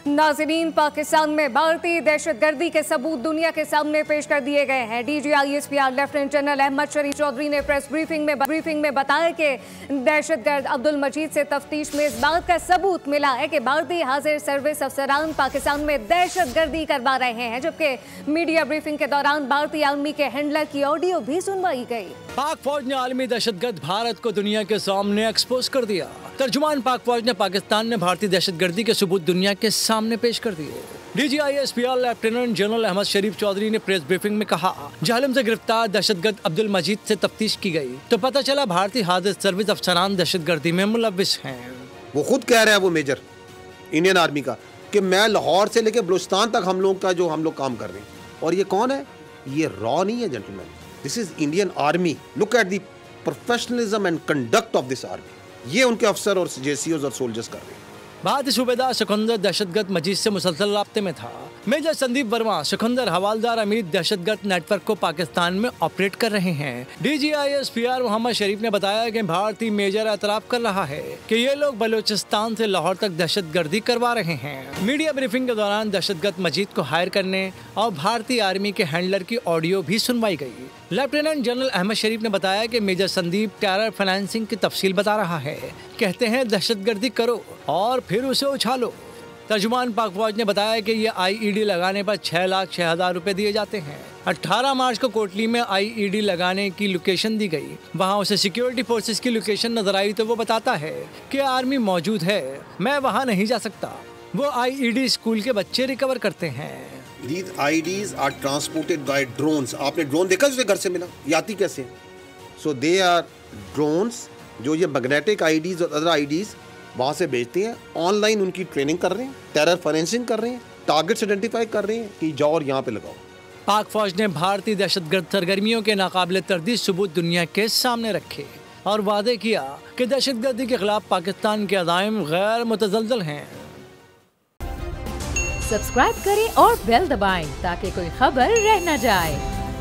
नाज़रीन, पाकिस्तान में भारतीय दहशतगर्दी के सबूत दुनिया के सामने पेश कर दिए गए हैं। DGISPR लेफ्टिनेंट जनरल अहमद शरीफ चौधरी ने प्रेस ब्रीफिंग में बताया कि दहशतगर्द अब्दुल मजीद से तफ्तीश में इस बात का सबूत मिला है कि भारतीय हाजिर सर्विस अफसरान पाकिस्तान में दहशतगर्दी करवा रहे हैं, जबकि मीडिया ब्रीफिंग के दौरान भारतीय आर्मी के हैंडलर की ऑडियो भी सुनवाई गई। पाक फौज ने आलमी दहशतगर्द भारत को दुनिया के सामने एक्सपोज कर दिया। तर्जुमान पाक फौज ने पाकिस्तान ने भारतीय दहशतगर्दी के सबूत दुनिया के सामने पेश कर दिए। DGISPR लेफ्टिनेंट जनरल अहमद शरीफ चौधरी ने प्रेस ब्रीफिंग में कहा, जालिम से गिरफ्तार दहशतगर्द अब्दुल मजीद से तफ्तीश की गई तो पता चला भारतीय हाजिर सर्विस अफसरान दहशतगर्दी में मुलव्विस हैं। वो खुद कह रहा है, वो मेजर इंडियन आर्मी का, कि मैं लाहौर से लेकर बलूचिस्तान तक हम लोग काम कर रहे हैं। और ये कौन है? ये रॉ नहीं है gentleman, this is Indian army. Look at the professionalism and conduct of this army. ये उनके अफसर और JCOs और सोल्जर्स कर रहे हैं। भारतीय सूबेदार सिकंदर दहशतगर्द मजीद से मुसलसल राब्ते में था। मेजर संदीप वर्मा सिकंदर हवालदार अमीर दहशतगर्द नेटवर्क को पाकिस्तान में ऑपरेट कर रहे हैं। DGISPR मोहम्मद शरीफ ने बताया कि भारतीय मेजर एतराफ कर रहा है कि ये लोग बलूचिस्तान से लाहौर तक दहशतगर्दी करवा रहे हैं। मीडिया ब्रीफिंग के दौरान दहशतगर्द मजीद को हायर करने और भारतीय आर्मी के हैंडलर की ऑडियो भी सुनवाई गई। लेफ्टिनेंट जनरल अहमद शरीफ ने बताया कि मेजर संदीप टेरर फाइनेंसिंग की तफसील बता रहा है। कहते हैं दहशतगर्दी करो और फिर उसे उछालो। तर्जुमान पाक फौज ने बताया कि ये IED लगाने पर 6,06,000 रुपए दिए जाते हैं। 18 मार्च को कोटली में IED लगाने की लोकेशन दी गई। वहाँ उसे सिक्योरिटी फोर्सेस की लोकेशन नजर आई तो वो बताता है कि आर्मी मौजूद है, मैं वहाँ नहीं जा सकता। वो IED स्कूल के बच्चे रिकवर करते हैं। These IEDs are transported by drones. आपने ड्रोन देखा जो घर से मिला? ये आती कैसे? So they are drones जो ये मैग्नेटिक IEDs और अदर IEDs वहाँ से भेजते हैं। ऑनलाइन उनकी ट्रेनिंग कर रहे हैं, टेरर फाइनेंसिंग कर रहे हैं, टारगेट्स आइडेंटिफाई कर रहे हैं कि जाओ और यहाँ पे लगाओ। पाक फौज ने भारतीय दहशतगर्द सरगर्मियों के नाकाबिले तर्दीद सबूत दुनिया के सामने रखे और वादे किया कि दहशतगर्दी के खिलाफ पाकिस्तान के अज़ाइम गैर मुतज़लज़ल हैं। सब्सक्राइब करें और बेल दबाएं ताकि कोई खबर रह न जाए।